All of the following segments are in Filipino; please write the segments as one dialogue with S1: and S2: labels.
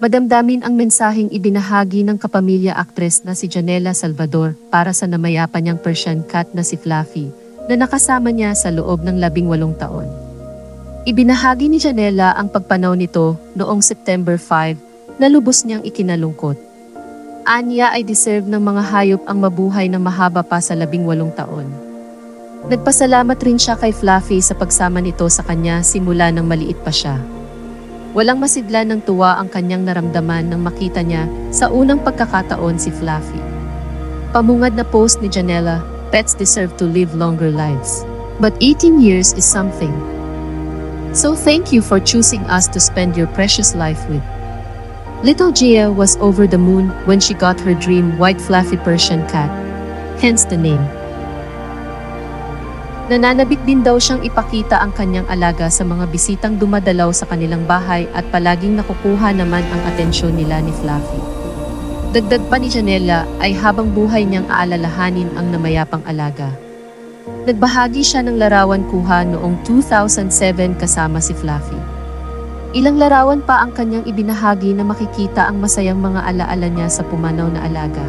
S1: Madamdamin ang mensaheng ibinahagi ng kapamilya aktres na si Janela Salvador para sa namayapa niyang Persian cat na si Fluffy, na nakasama niya sa loob ng 18 taon. Ibinahagi ni Janela ang pagpanaw nito noong September 5 na lubos niyang ikinalungkot. Aniya ay deserve ng mga hayop ang mabuhay na mahaba pa sa 18 taon. Nagpasalamat rin siya kay Fluffy sa pagsama nito sa kanya simula nang maliit pa siya. Walang masidla ng tuwa ang kanyang naramdaman nang makita niya sa unang pagkakataon si Fluffy. Pamungad na post ni Janela, "Pets deserve to live longer lives. But 18 years is something. So thank you for choosing us to spend your precious life with." Little Gia was over the moon when she got her dream white fluffy Persian cat, hence the name. Nananabik din daw siyang ipakita ang kanyang alaga sa mga bisitang dumadalaw sa kanilang bahay at palaging nakukuha naman ang atensyon nila ni Fluffy. Dagdag pa ni Janela ay habang buhay niyang aalalahanin ang namayapang alaga. Nagbahagi siya ng larawan kuha noong 2007 kasama si Fluffy. Ilang larawan pa ang kanyang ibinahagi na makikita ang masayang mga alaala niya sa pumanaw na alaga.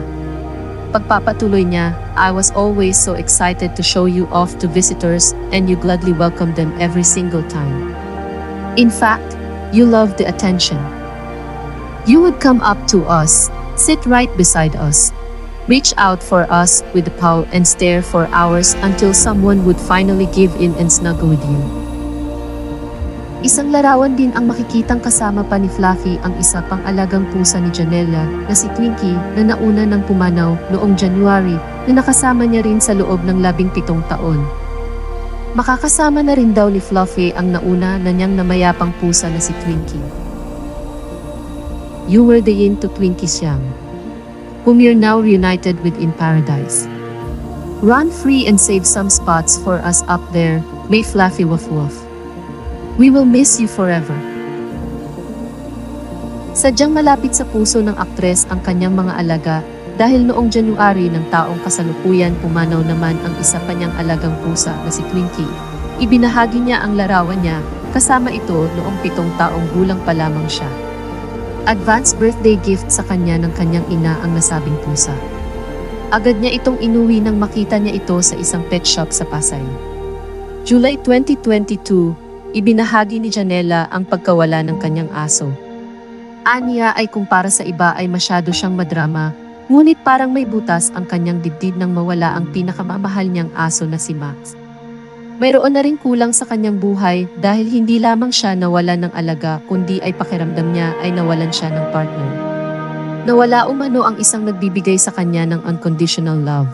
S1: Pagpapatuloy niya, "I was always so excited to show you off to visitors and you gladly welcomed them every single time. In fact, you loved the attention. You would come up to us, sit right beside us, reach out for us with the paw and stare for hours until someone would finally give in and snuggle with you." Isang larawan din ang makikitang kasama pa ni Fluffy ang isa pang alagang pusa ni Janela na si Twinkie na nauna ng pumanaw noong January na nakasama niya rin sa loob ng 17 taon. Makakasama na rin daw ni Fluffy ang nauna na niyang namayapang pusa na si Twinkie. You were the yin to Twinkie's yang, whom you're now reunited with in paradise. Run free and save some spots for us up there, may Fluffy woof woof. We will miss you forever. Sadyang malapit sa puso ng aktres ang kanyang mga alaga dahil noong January ng taong kasalukuyan pumanaw naman ang isa pa niyang alagang pusa na si Twinkie. Ibinahagi niya ang larawan niya, kasama ito noong 7 taong gulang pa lamang siya. Advance birthday gift sa kanya ng kanyang ina ang nasabing pusa. Agad niya itong inuwi nang makita niya ito sa isang pet shop sa Pasay. July 2022, ibinahagi ni Janela ang pagkawala ng kanyang aso. Aniya ay kung para sa iba ay masyado siyang madrama, ngunit parang may butas ang kanyang dibdib nang mawala ang pinakamamahal niyang aso na si Max. Mayroon na ring kulang sa kanyang buhay dahil hindi lamang siya nawalan ng alaga kundi ay pakiramdam niya ay nawalan siya ng partner. Nawala umano ang isang nagbibigay sa kanya ng unconditional love.